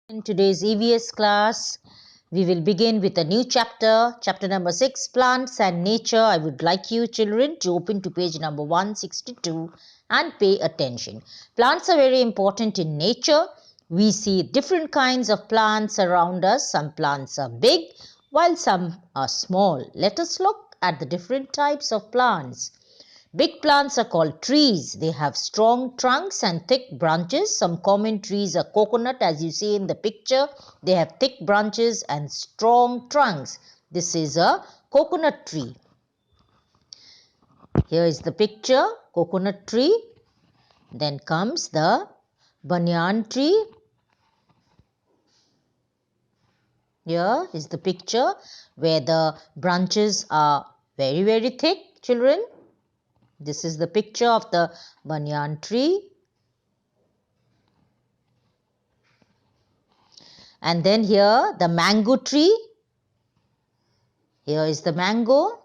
In today's EVS class, we will begin with a new chapter, chapter number 6, Plants and Nature. I would like you children to open to page number 162 and pay attention. Plants are very important in nature. We see different kinds of plants around us. Some plants are big while some are small. Let us look at the different types of plants. Big plants are called trees. They have strong trunks and thick branches. Some common trees are coconut, as you see in the picture. They have thick branches and strong trunks. This is a coconut tree. Here is the picture, coconut tree. Then comes the banyan tree. Here is the picture where the branches are very thick, children. This is the picture of the banyan tree. And then here the mango tree. Here is the mango.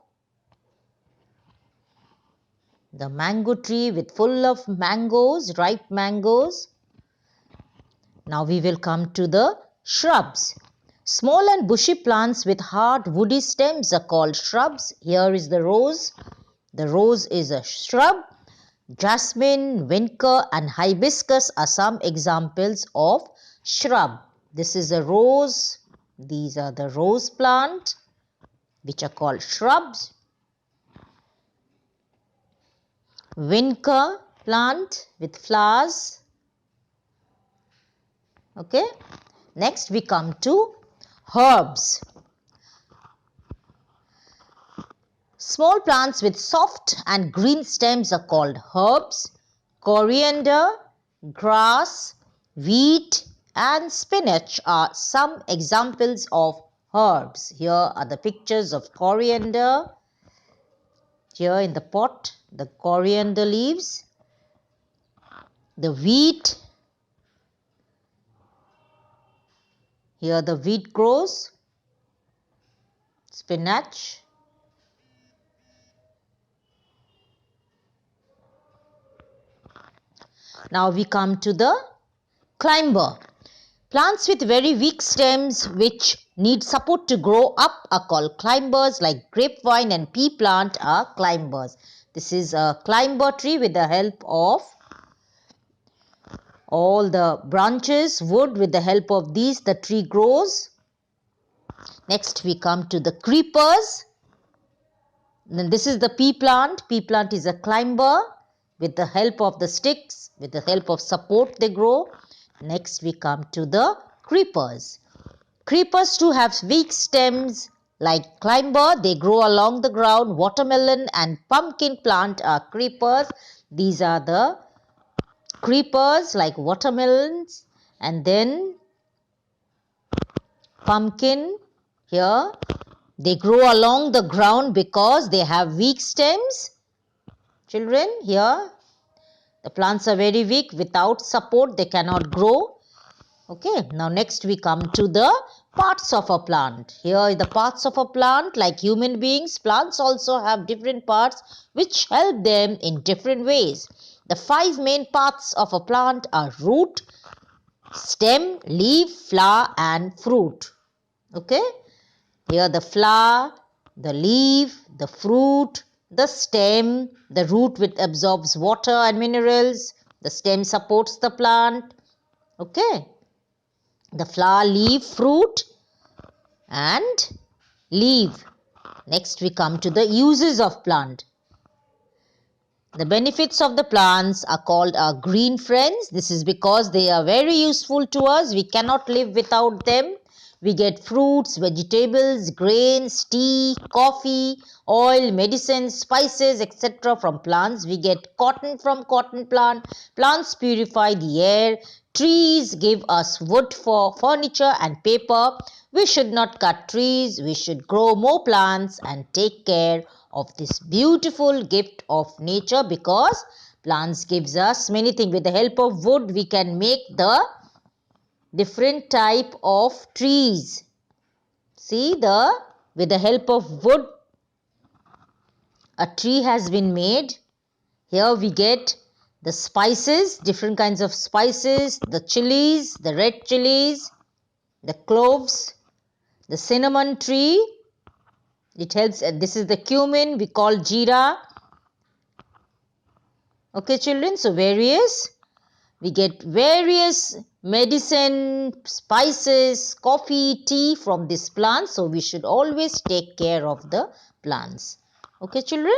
The mango tree with full of mangoes, ripe mangoes. Now we will come to the shrubs. Small and bushy plants with hard woody stems are called shrubs. Here is the rose. The rose is a shrub. Jasmine, vinca and hibiscus are some examples of shrub. This is a rose. These are the rose plant, which are called shrubs. Vinca plant with flowers. Okay. Next we come to herbs. Small plants with soft and green stems are called herbs. Coriander, grass, wheat and spinach are some examples of herbs. Here are the pictures of coriander. Here in the pot, the coriander leaves. The wheat. Here the wheat grows. Spinach. Now we come to the climber. Plants with very weak stems which need support to grow up are called climbers, like grapevine and pea plant are climbers. This is a climber tree. With the help of all the branches, wood, with the help of these the tree grows. Next we come to the creepers. Then this is the pea plant. Pea plant is a climber. With the help of the sticks, with the help of support they grow. Next we come to the creepers. Creepers too have weak stems like climber. They grow along the ground. Watermelon and pumpkin plant are creepers. These are the creepers like watermelons, and then pumpkin. Here they grow along the ground because they have weak stems. Children, here the plants are very weak. Without support they cannot grow. Okay, now next we come to the parts of a plant. Here are the parts of a plant. Like human beings, plants also have different parts which help them in different ways. The 5 main parts of a plant are root, stem, leaf, flower and fruit. Okay, here the flower, the leaf, the fruit, the stem, the root which absorbs water and minerals, the stem supports the plant. Okay, the flower, leaf, fruit and leaf. Next we come to the uses of plant. The benefits of the plants are called our green friends. This is because they are very useful to us. We cannot live without them. We get fruits, vegetables, grains, tea, coffee, oil, medicines, spices, etc. from plants. We get cotton from cotton plant. Plants purify the air. Trees give us wood for furniture and paper. We should not cut trees. We should grow more plants and take care of this beautiful gift of nature, because plants gives us many things. With the help of wood, we can make the different type of trees. See, with the help of wood a tree has been made. Here we get the spices, different kinds of spices, the chilies, the red chilies, the cloves, the cinnamon tree, it helps, this is the cumin, we call jeera. Okay children, so we get various medicine, spices, coffee, tea from this plant. So we should always take care of the plants. Okay children.